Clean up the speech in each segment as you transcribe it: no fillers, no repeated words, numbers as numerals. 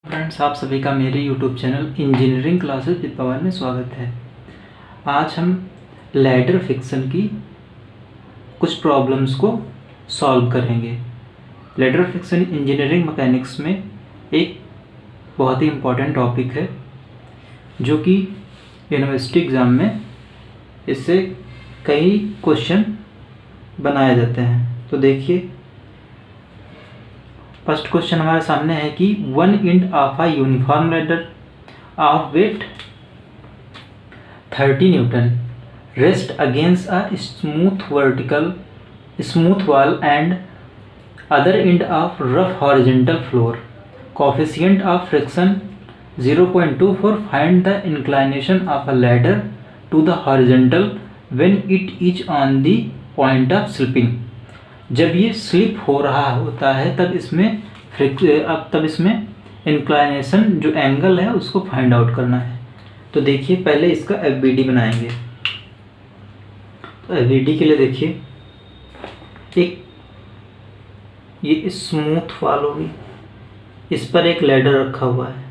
Friends, आप सभी का मेरे YouTube channel engineering classes with Pawan में स्वागत है। आज हम लैडर फिक्सन की कुछ प्रॉब्लम्स को सॉल्व करेंगे। लैडर फिक्सन इंजीनियरिंग मैकेनिक्स में एक बहुत ही इम्पोर्टेंट टॉपिक है जो कि यूनिवर्सिटी एग्ज़ाम में इससे कई क्वेश्चन बनाए जाते हैं। तो देखिए, फर्स्ट क्वेश्चन हमारे सामने है कि one end of a uniform ladder of weight 30 newton rest against a smooth wall and other end of rough horizontal floor. Coefficient of friction 0.24। Find the inclination of a ladder to the horizontal when it is on the point of slipping. जब ये slip हो रहा होता है तब इसमें inclination जो angle है उसको फाइंड आउट करना है। तो देखिए, पहले इसका एफबीडी बनाएंगे। तो एफबीडी के लिए देखिए, एक ये स्मूथ वॉल होगी, इस पर एक लैडर रखा हुआ है।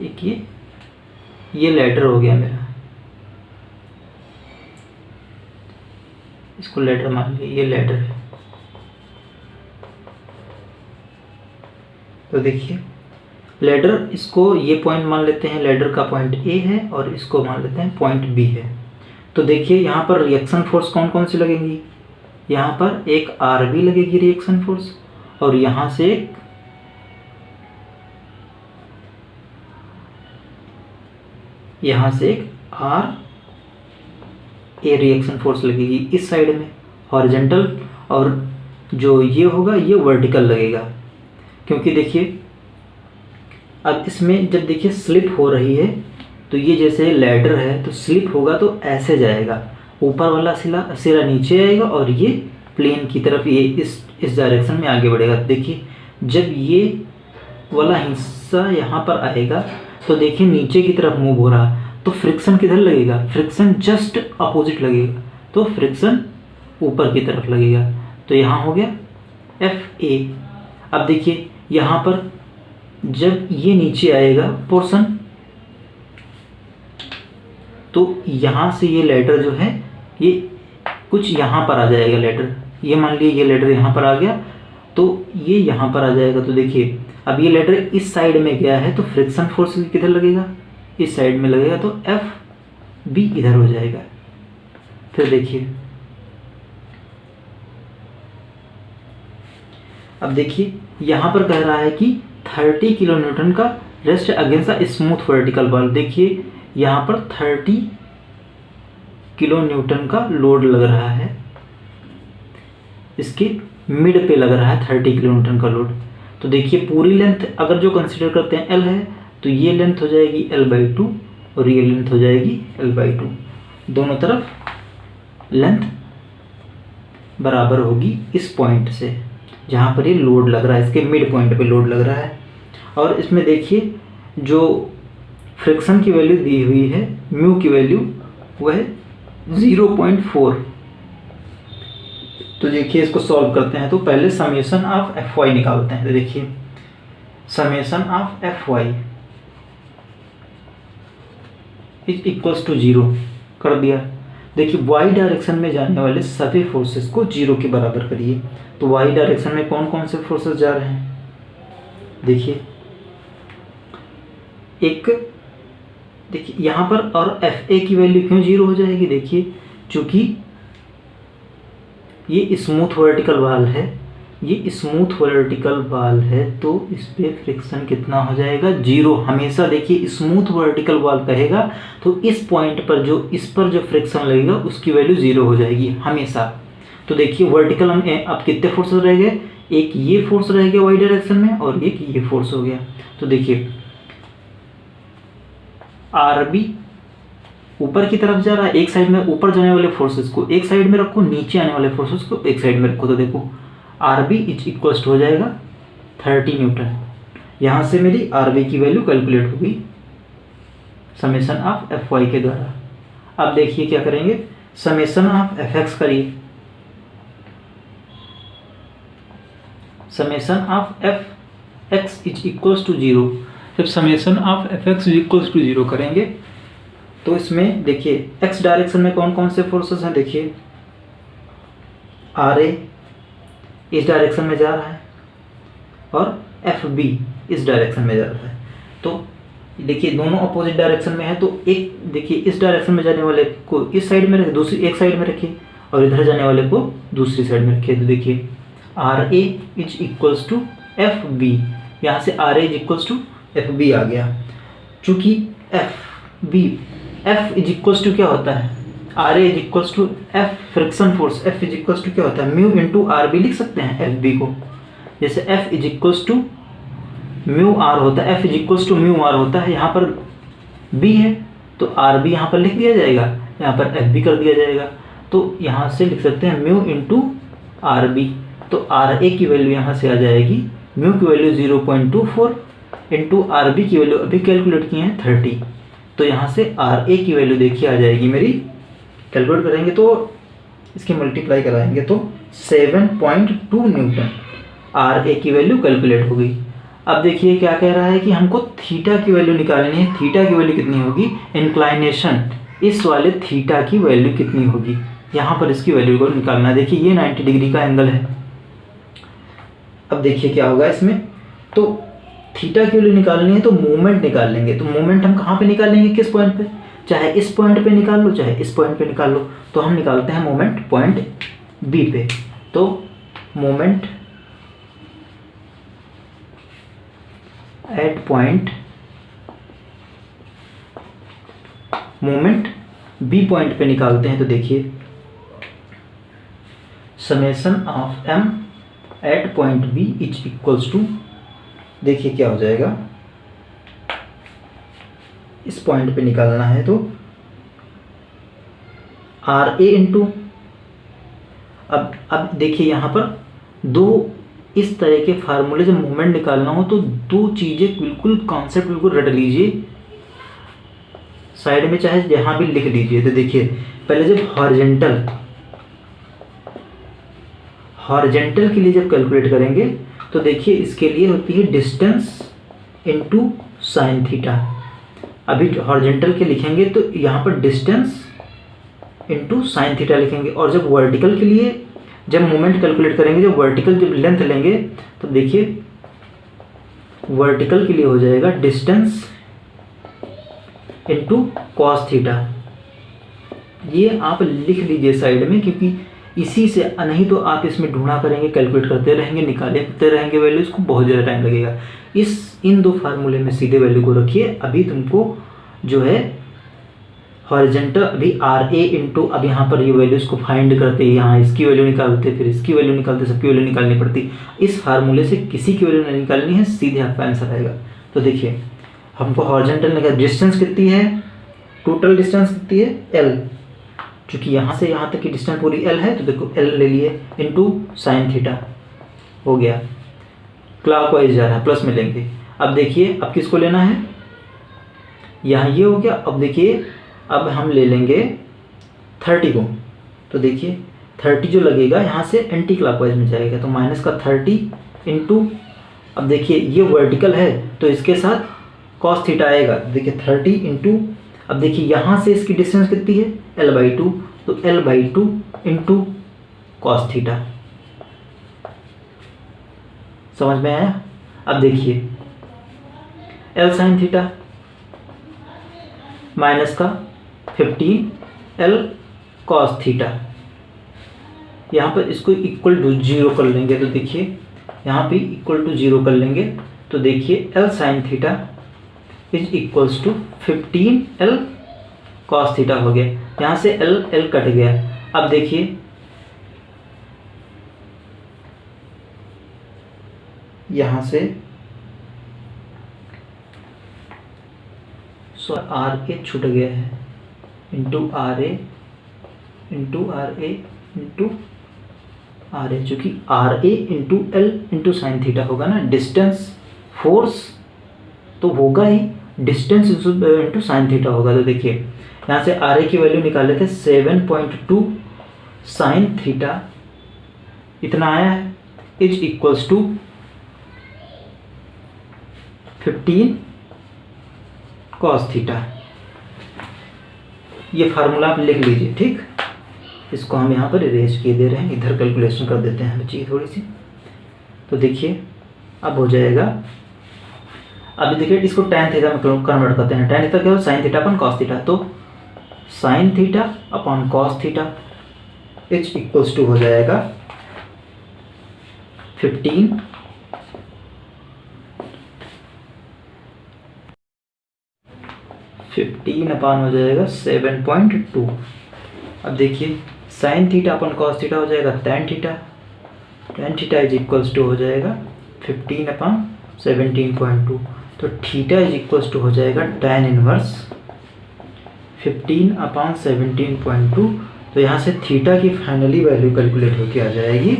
एक ये लैडर हो गया मेरा, इसको लैडर मान लिया, ये लैडर है। तो देखिए, लैडर, इसको ये पॉइंट मान लेते हैं, लैडर का पॉइंट ए है और इसको मान लेते हैं पॉइंट बी है। तो देखिए, यहाँ पर रिएक्शन फोर्स कौन कौन सी लगेंगी। यहाँ पर एक आर बी लगेगी रिएक्शन फोर्स, और यहाँ से एक आर ए रिएक्शन फोर्स लगेगी इस साइड में हॉरिजॉन्टल, और जो ये होगा ये वर्टिकल लगेगा। क्योंकि देखिए, अब इसमें जब देखिए स्लिप हो रही है तो ये जैसे लैडर है तो स्लिप होगा तो ऐसे जाएगा, ऊपर वाला सिरा नीचे आएगा और ये प्लेन की तरफ ये इस डायरेक्शन में आगे बढ़ेगा। देखिए, जब ये वाला हिस्सा यहाँ पर आएगा तो देखिए नीचे की तरफ मूव हो रहा, तो फ्रिक्शन किधर लगेगा, फ्रिक्शन जस्ट अपोजिट लगेगा, तो फ्रिक्शन ऊपर की तरफ लगेगा। तो यहाँ हो गया एफ ए। अब देखिए, यहाँ पर जब ये नीचे आएगा पोर्शन, तो यहाँ से ये लैडर जो है ये कुछ यहाँ पर आ जाएगा लैडर। ये मान लीजिए ये लैडर यहाँ पर आ गया तो ये यहाँ पर आ जाएगा। तो देखिए, अब ये लैडर इस साइड में गया है तो फ्रिक्शन फोर्स किधर लगेगा, इस साइड में लगेगा, तो एफ बी इधर हो जाएगा। फिर देखिए, अब देखिए यहाँ पर कह रहा है कि 30 किलो न्यूटन का rest against a smooth vertical wall. देखिए, यहाँ पर 30 किलो न्यूटन का लोड लग रहा है, इसके मिड पे लग रहा है 30 किलो न्यूटन का लोड। तो देखिए, पूरी लेंथ अगर जो कंसीडर करते हैं एल है तो ये लेंथ हो जाएगी L/2 और ये लेंथ हो जाएगी L/2। दोनों तरफ लेंथ बराबर होगी इस पॉइंट से जहाँ पर ये लोड लग रहा है, इसके मिड पॉइंट पे लोड लग रहा है। और इसमें देखिए, जो फ्रिक्शन की वैल्यू दी हुई है, म्यू की वैल्यू वह है 0.4। तो देखिए, इसको सॉल्व करते हैं। तो पहले समेशन ऑफ एफ वाई निकालते हैं। तो देखिए, summation of F Y equals to 0 कर दिया। देखिए, वाई डायरेक्शन में जाने वाले सभी फोर्सेस को 0 के बराबर करिए। तो वाई डायरेक्शन में कौन कौन से फोर्सेस जा रहे हैं, देखिए, देखिए यहाँ पर, और एफ ए की वैल्यू क्यों 0 हो जाएगी, देखिए, चूंकि ये स्मूथ वर्टिकल वाल है, ये स्मूथ वर्टिकल वाल है, तो इस पे फ्रिक्शन कितना हो जाएगा, 0। हमेशा देखिए, स्मूथ वर्टिकल वाल कहेगा तो इस पॉइंट पर इस पर जो फ्रिक्शन लगेगा उसकी वैल्यू 0 हो जाएगी हमेशा। तो देखिए, वर्टिकल हम अब कितने फोर्स रह गए, एक ये फोर्स रह गया वाई डायरेक्शन में और एक ये फोर्स हो गया। तो देखिए, आर बी ऊपर की तरफ जा रहा है, एक साइड में ऊपर जाने वाले फोर्सेस को एक साइड में रखो, नीचे आने वाले फोर्सेस को एक साइड में रखो। तो देखो, आर बी इज इक्वल्स हो जाएगा 30 न्यूटन। यहाँ से मेरी आर बी की वैल्यू कैलकुलेट होगी समेशन ऑफ एफ वाई के द्वारा। अब देखिए क्या करेंगे, समेशन ऑफ एफ एक्स करिए। Summation of F X is equals to 0। जब summation of F X is equals to 0 करेंगे तो इसमें देखिए एक्स डायरेक्शन में कौन कौन से फोर्सेस हैं। देखिए आर ए इस डायरेक्शन में जा रहा है और एफ बी इस डायरेक्शन में जा रहा है। तो देखिए दोनों अपोजिट डायरेक्शन में है, तो एक देखिए इस डायरेक्शन में जाने वाले को इस साइड में रखिए, दूसरी एक साइड में रखिए, और इधर जाने वाले को दूसरी साइड में रखिए। तो देखिए R A is equals to F B, यहाँ से R A is equals to F B आ गया। चूँकि एफ इज इक्वल्स टू क्या होता है, R A is equals to F friction force, F is equals to क्या होता है, म्यू इंटू आर बी लिख सकते हैं एफ बी को। जैसे F is equals to mu R होता है, F is equals to mu R होता है, यहाँ पर बी है तो आर बी यहाँ पर लिख दिया जाएगा, यहाँ पर एफ बी कर दिया जाएगा। तो यहाँ से लिख सकते हैं म्यू इंटू आर बी। तो आर ए की वैल्यू यहाँ से आ जाएगी, म्यू की वैल्यू 0.24 इंटू आर बी की वैल्यू अभी कैलकुलेट किए हैं 30। तो यहाँ से आर ए की वैल्यू देखिए आ जाएगी मेरी, कैलकुलेट करेंगे तो इसकी मल्टीप्लाई कराएंगे तो 7.2 न्यूटन आर ए की वैल्यू कैलकुलेट हो गई। अब देखिए क्या कह रहा है कि हमको थीटा की वैल्यू निकालनी है। थीटा की वैल्यू कितनी होगी, इंक्लाइनेशन इस वाले थीटा की वैल्यू कितनी होगी, यहाँ पर इसकी वैल्यू को निकालना है। देखिए ये 90 डिग्री का एंगल है। अब देखिए क्या होगा इसमें, तो थीटा की वैल्यू निकालनी है तो मोमेंट निकाल लेंगे। तो मोमेंट हम कहाँ पे निकालेंगे, किस पॉइंट पे, चाहे इस पॉइंट पे निकाल लो चाहे इस पॉइंट पे निकाल लो। तो हम निकालते हैं मोमेंट पॉइंट बी पे। तो moment at point, moment B point पे निकालते हैं। तो देखिए summation of M at point B is equals to, देखिए क्या हो जाएगा, इस पॉइंट पे निकालना है तो आर ए इंटू, अब देखिए यहाँ पर दो इस तरह के फार्मूले जब मोमेंट निकालना हो तो दो चीज़ें बिल्कुल कॉन्सेप्ट बिल्कुल रट लीजिए, साइड में चाहे जहाँ भी लिख लीजिए। तो देखिए पहले जब हॉरिजेंटल के लिए जब कैलकुलेट करेंगे तो देखिए इसके लिए होती है डिस्टेंस इनटू साइन थीटा। अभी हॉरिजेंटल के लिखेंगे तो यहाँ पर डिस्टेंस इनटू साइन थीटा लिखेंगे, और जब वर्टिकल के लिए जब मोमेंट कैलकुलेट करेंगे, जब वर्टिकल जब लेंथ लेंगे तो देखिए वर्टिकल के लिए हो जाएगा डिस्टेंस इनटू कॉस थीटा। ये आप लिख लीजिए साइड में, क्योंकि इसी से नहीं तो आप इसमें ढूंढा करेंगे, कैलकुलेट करते रहेंगे, निकालते रहेंगे वैल्यूज को, बहुत ज़्यादा टाइम लगेगा। इन दो फार्मूले में सीधे वैल्यू को रखिए। अभी तुमको जो है हॉरिजेंटल, अभी आर ए इंटू, अब यहाँ पर ये वैल्यूज को फाइंड करते, यहाँ इसकी वैल्यू निकालते, फिर इसकी वैल्यू निकालते, सबकी वैल्यू निकालनी पड़ती। इस फार्मूले से किसी की वैल्यू नहीं निकालनी है, सीधे आपका आंसर आएगा। तो देखिए हमको हॉरिजेंटल निकाल, डिस्टेंस कितनी है, टोटल डिस्टेंस कितनी है एल, चूँकि यहाँ से यहाँ तक की डिस्टेंस पूरी एल है तो देखो एल ले लिए, इनटू साइन थीटा हो गया, क्लॉकवाइज जा रहा है, प्लस में लेंगे। अब देखिए अब किसको लेना है, यहाँ ये हो गया। अब देखिए अब हम ले लेंगे 30 को, तो देखिए 30 जो लगेगा यहाँ से एंटी क्लॉकवाइज में जाएगा, तो माइनस का 30 इंटू, अब देखिए ये वर्टिकल है तो इसके साथ कॉस थीटा आएगा। देखिए 30 इंटू, अब देखिए यहाँ से इसकी डिस्टेंस कितनी है l/2, तो l/2 इंटू कॉस थीटा। समझ में आया। अब देखिए l साइन थीटा माइनस का 15 l कॉस थीटा, यहाँ पर इसको इक्वल टू 0 कर लेंगे। तो देखिए यहाँ पे इक्वल टू 0 कर लेंगे तो देखिए l sine theta is equals to 15 l cos theta हो गया। यहाँ से l कट गया। अब देखिए यहाँ से आर ए छूट गया है, into R A into R A into R A, चूँकि R A into L into sine theta होगा ना, डिस्टेंस फोर्स तो होगा ही, डिस्टेंस इंटू साइन थीटा होगा। तो देखिए यहाँ से आर ए की वैल्यू निकाले थे 7.2 साइन थीटा, इतना आया है। Is equals to 15 cos theta. ये फार्मूला आप लिख लीजिए, ठीक। इसको हम यहाँ पर इरेज किए दे रहे हैं, इधर कैलकुलेशन कर देते हैं बच्ची थोड़ी सी। तो देखिए अब हो जाएगा, अभी देखिए इसको tan थीटा में कन्वर्ट करते हैं। tan थीटा क्या हो, sin theta upon cos theta, तो sin theta upon cos theta is equals to हो जाएगा 15 अपान हो जाएगा 7.2। अब देखिए sin theta upon cos theta हो जाएगा tan theta, tan theta is equals to हो जाएगा 15 अपान 17.2। तो थीटा इज इक्वल्स टू हो जाएगा tan इनवर्स 15 अपान 17.2। तो यहाँ से थीटा की फाइनली वैल्यू कैलकुलेट होकर आ जाएगी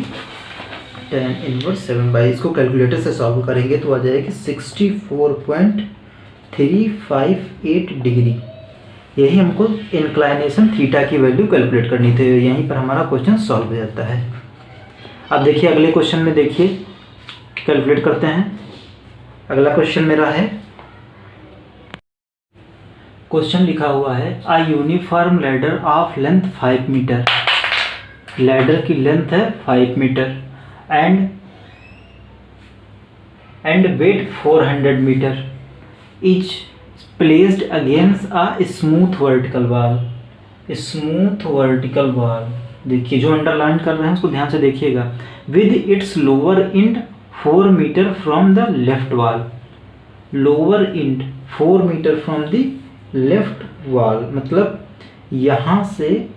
tan इनवर्स 7/, इसको कैलकुलेटर से सॉल्व करेंगे तो आ जाएगी 64.358 डिग्री। यही हमको इंक्लाइनेशन थीटा की वैल्यू कैलकुलेट करनी थी, यहीं पर हमारा क्वेश्चन सॉल्व हो जाता है। अब देखिए अगले क्वेश्चन में, देखिए कैलकुलेट करते हैं। अगला क्वेश्चन मेरा है, क्वेश्चन लिखा हुआ है a uniform ladder of length 5 metre. Ladder की लेंथ है 5 metre and weight 400 metre is placed against a smooth vertical wall. Smooth vertical wall, देखिए जो अंडरलाइन कर रहे हैं उसको ध्यान से देखिएगा। With its lower end 4 metre from the left wall. Lower end 4 metre from the left wall, मतलब यहाँ से,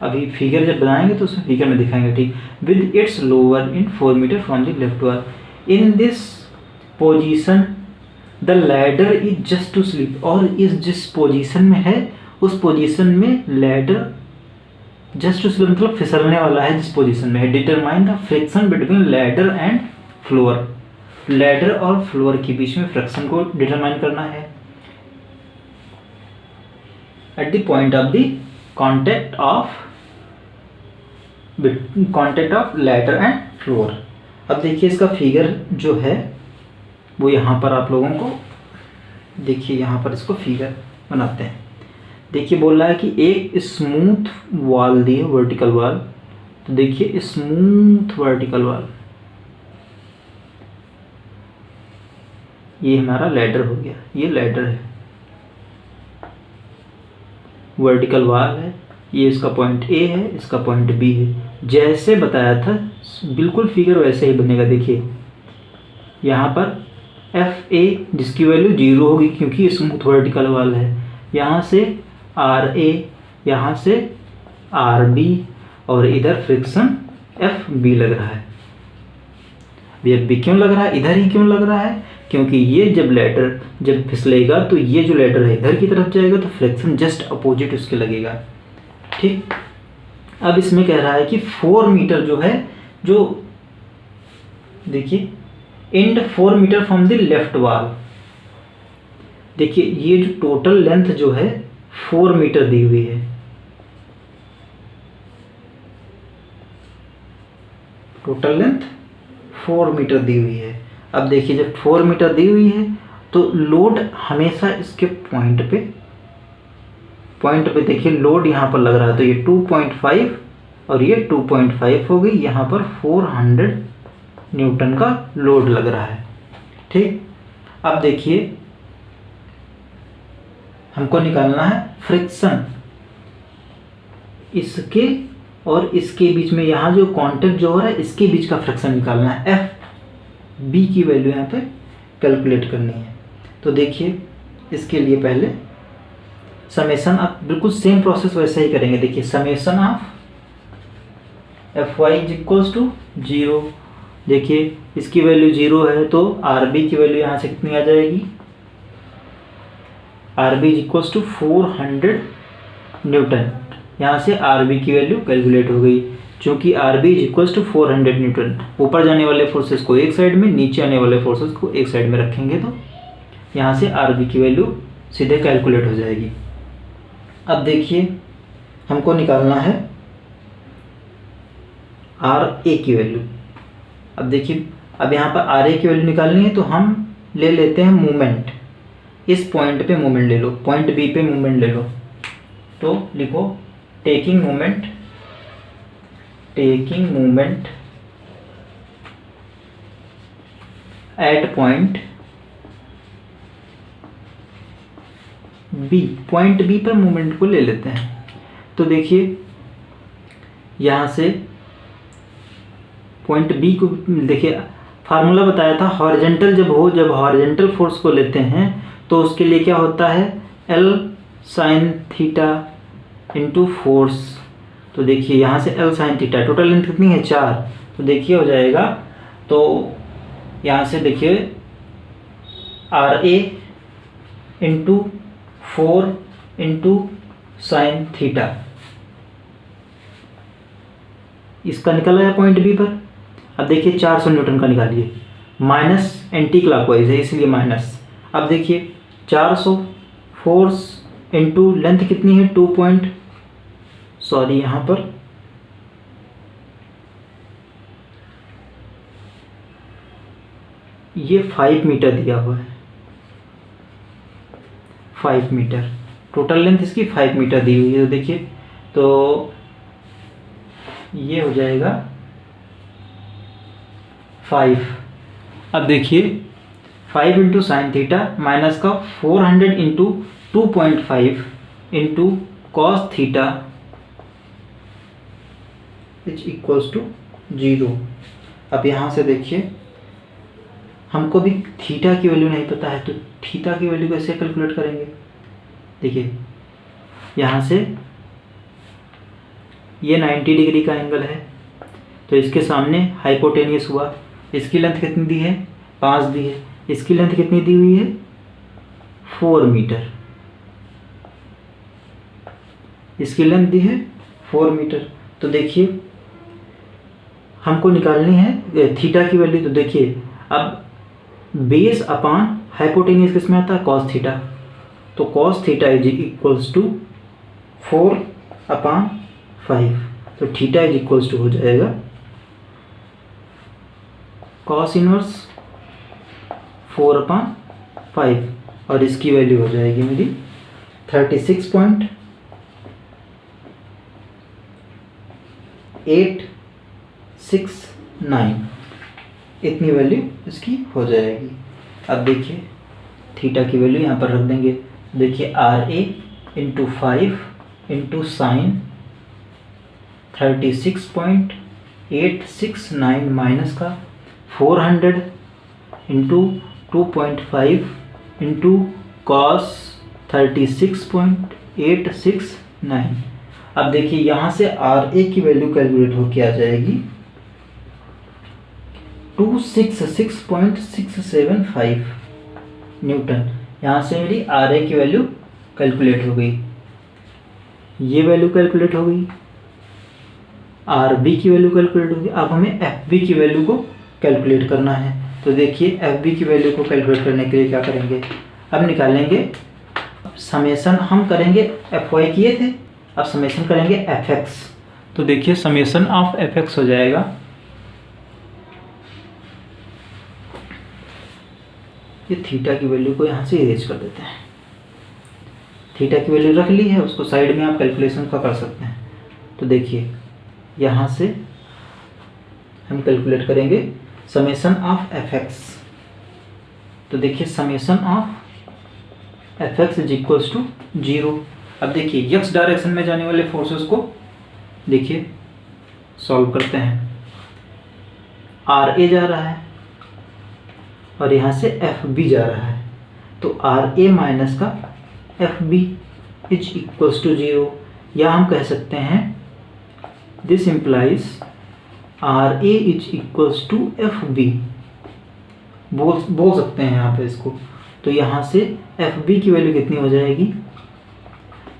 अभी फिगर जब बनाएंगे तो उसमें फिगर में दिखाएंगे, ठीक। With its lower end 4 metre from the left wall. In this position the ladder is just to slip. और इस जिस पोजीशन में है उस पोजीशन में लैडर जस्ट टू स्लिप मतलब फिसलने वाला है जिस पोजीशन में है। Determine the friction between ladder and floor. Ladder और फ्लोर के बीच में फ्रिक्शन को डिटरमाइन करना है at the point of the contact of ladder and floor. अब देखिए इसका फिगर जो है वो यहाँ पर आप लोगों को, देखिए यहाँ पर इसको फिगर बनाते हैं। देखिए बोल रहा है कि एक स्मूथ वॉल दी है, वर्टिकल वॉल। तो देखिए स्मूथ वर्टिकल वॉल, ये हमारा लैडर हो गया, ये लैडर है, वर्टिकल वॉल है, ये इसका पॉइंट ए है, इसका पॉइंट बी है। जैसे बताया था बिल्कुल फिगर वैसे ही बनेगा। देखिए यहाँ पर एफ ए जिसकी वैल्यू 0 होगी क्योंकि स्मूथ वर्टिकल वॉल है, यहाँ से आर ए, यहाँ से आर बी, और इधर फ्रिक्शन एफ बी लग रहा है। एफ बी क्यों लग रहा है, इधर ही क्यों लग रहा है, क्योंकि ये जब लैडर जब फिसलेगा तो ये जो लैडर है इधर की तरफ जाएगा तो फ्रिक्शन जस्ट अपोजिट उसके लगेगा, ठीक। अब इसमें कह रहा है कि 4 मीटर जो है, जो देखिए and 4 metre from the left wall. देखिए ये जो टोटल लेंथ जो है 4 मीटर दी हुई है, टोटल लेंथ 4 मीटर दी हुई है। अब देखिए जब 4 मीटर दी हुई है तो लोड हमेशा इसके पॉइंट पे देखिए लोड यहाँ पर लग रहा है, तो ये 2.5 और ये 2.5 हो गई, यहाँ पर 400 न्यूटन का लोड लग रहा है, ठीक। अब देखिए हमको निकालना है फ्रिक्शन इसके और इसके बीच में, यहाँ जो कांटेक्ट जो हो रहा है इसके बीच का फ्रिक्शन निकालना है। एफ बी की वैल्यू यहाँ पे कैलकुलेट करनी है। तो देखिए इसके लिए पहले समेशन, आप बिल्कुल सेम प्रोसेस वैसे ही करेंगे। देखिए summation of F Y is equals to 0। देखिए इसकी वैल्यू 0 है तो आर बी की वैल्यू यहाँ से कितनी आ जाएगी, R B is equals to 400 newton. यहाँ से आर बी की वैल्यू कैलकुलेट हो गई, क्योंकि R B is equals to 400 newton. ऊपर जाने वाले फोर्सेस को एक साइड में, नीचे आने वाले फोर्सेस को एक साइड में रखेंगे तो यहाँ से आर बी की वैल्यू सीधे कैलकुलेट हो जाएगी। अब देखिए हमको निकालना है आर ए की वैल्यू। अब देखिए, अब यहाँ पर आर ए की वैल्यू निकालनी है तो हम ले लेते हैं मोमेंट। इस पॉइंट पे मोमेंट ले लो, पॉइंट बी पे मोमेंट ले लो। तो लिखो taking moment at point B. Point B पर मोमेंट को ले लेते हैं। तो देखिए यहाँ से पॉइंट बी को देखिए, फार्मूला बताया था हॉरिजेंटल जब हॉरिजेंटल फोर्स को लेते हैं तो उसके लिए क्या होता है, L sine theta into force. तो देखिए यहाँ से L sine theta, total length कितनी है 4, तो देखिए हो जाएगा, तो यहाँ से देखिए R A into 4 into sine theta, इसका निकल आया पॉइंट बी पर। अब देखिए 400 न्यूटन का निकालिए, माइनस एंटी क्लॉकवाइज है इसलिए माइनस। अब देखिए 400 फोर्स इंटू लेंथ कितनी है 2 पॉइंट, सॉरी यहाँ पर ये 5 मीटर दिया हुआ है, 5 मीटर टोटल लेंथ इसकी 5 मीटर दी हुई है। तो देखिए तो ये हो जाएगा 5। अब देखिए 5 इंटू साइन थीटा माइनस का 400 into 2.5 into cos theta is equals to 0। अब यहाँ से देखिए हमको भी थीटा की वैल्यू नहीं पता है, तो थीटा की वैल्यू कैसे कैलकुलेट करेंगे। देखिए यहाँ से ये 90 डिग्री का एंगल है, तो इसके सामने हाइपोटेनियस हुआ। इसकी लेंथ कितनी दी है 5 दी है, इसकी लेंथ कितनी दी हुई है 4 मीटर, इसकी लेंथ दी है 4 मीटर। तो देखिए हमको निकालनी है थीटा की वैल्यू। तो देखिए अब बेस अपान हाइपोटेनियस किस में आता है कॉस थीटा, तो cos theta is equals to 4 upon 5, तो थीटा इज इक्वल्स टू हो जाएगा कॉस इनवर्स 4 अपान 5, और इसकी वैल्यू हो जाएगी मेरी 36.869, इतनी वैल्यू इसकी हो जाएगी। अब देखिए थीटा की वैल्यू यहाँ पर रख देंगे। देखिए R A into 5 into sine 36.869 minus का 400 इंटू 2.5 इंटू कॉस 36.869। अब देखिए यहाँ से आर ए की वैल्यू कैलकुलेट होके आ जाएगी 266.675 न्यूटन। यहाँ से मेरी आर ए की वैल्यू कैलकुलेट हो गई, ये वैल्यू कैलकुलेट हो गई, आर बी की वैल्यू कैलकुलेट हो गई। अब हमें एफ बी की वैल्यू को कैलकुलेट करना है। तो देखिए एफ बी की वैल्यू को कैलकुलेट करने के लिए क्या करेंगे, अब निकालेंगे समेसन। हम करेंगे एफ वाई किए थे, अब समेसन करेंगे एफ एक्स। तो देखिए समेसन ऑफ एफ एक्स हो जाएगा, ये थीटा की वैल्यू को यहाँ से इरेज कर देते हैं। थीटा की वैल्यू रख ली है, उसको साइड में आप कैलकुलेशन का कर सकते हैं। तो देखिए यहाँ से हम कैलकुलेट करेंगे समेसन ऑफ एफ एक्स। तो देखिए summation of F X is equals to 0। अब देखिए एक्स डायरेक्शन में जाने वाले फोर्सेस को देखिए सॉल्व करते हैं। आर ए जा रहा है और यहाँ से एफ बी जा रहा है, तो आर ए माइनस का F B is equals to 0, या हम कह सकते हैं this implies R A is equals to F B, बोल सकते हैं यहाँ पे इसको। तो यहाँ से एफ बी की वैल्यू कितनी हो जाएगी,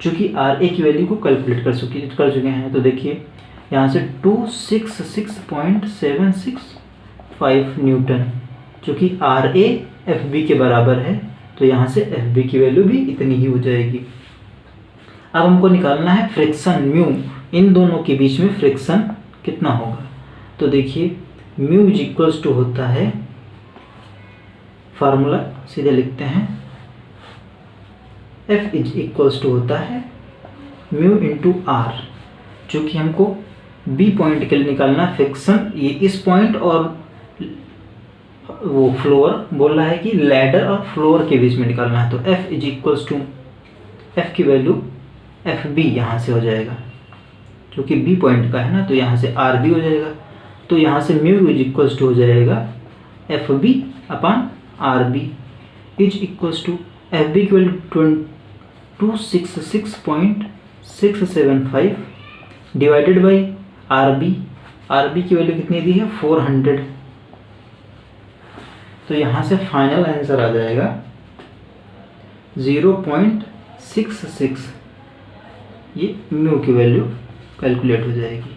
चूँकि आर ए की वैल्यू को कैलकुलेट कर चुके हैं। तो देखिए यहाँ से 266.765 न्यूटन, चूँकि आर ए एफ बी के बराबर है, तो यहाँ से एफ बी की वैल्यू भी इतनी ही हो जाएगी। अब हमको निकालना है फ्रिक्शन म्यू, इन दोनों के बीच में फ्रिक्शन कितना होगा। तो देखिए म्यू इज इक्वल्स टू होता है, फार्मूला सीधे लिखते हैं, एफ इज इक्वल्स टू होता है म्यू इंटू आर, जो कि हमको बी पॉइंट के लिए निकालना फ्रिक्शन, ये इस पॉइंट और वो फ्लोर बोल रहा है कि लैडर और फ्लोर के बीच में निकालना है। तो F is equals to, F की वैल्यू एफ बी यहाँ से हो जाएगा, जो कि बी पॉइंट का है ना, तो यहाँ से आर बी हो जाएगा। तो यहाँ से म्यू इज इक्वल्स टू हो जाएगा F B upon R B is equals to, F B की value 266.675 divided by R B की वैल्यू कितनी दी है 400। तो यहाँ से फाइनल आंसर आ जाएगा 0.66, ये म्यू की वैल्यू कैलकुलेट हो जाएगी।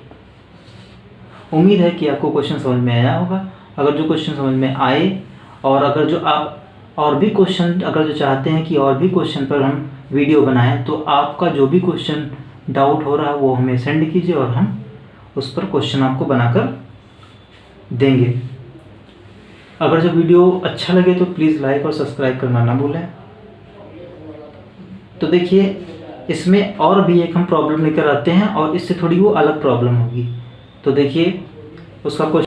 उम्मीद है कि आपको क्वेश्चन समझ में आया होगा। अगर जो क्वेश्चन समझ में आए और अगर जो आप और भी क्वेश्चन अगर जो चाहते हैं कि और भी क्वेश्चन पर हम वीडियो बनाएं, तो आपका जो भी क्वेश्चन डाउट हो रहा है वो हमें सेंड कीजिए और हम उस पर क्वेश्चन आपको बनाकर देंगे। अगर जो वीडियो अच्छा लगे तो प्लीज़ लाइक और सब्सक्राइब करना ना भूलें। तो देखिए, इसमें और भी एक हम प्रॉब्लम लेकर आते हैं और इससे थोड़ी वो अलग प्रॉब्लम होगी। तो देखिए उसका क्वेश्चन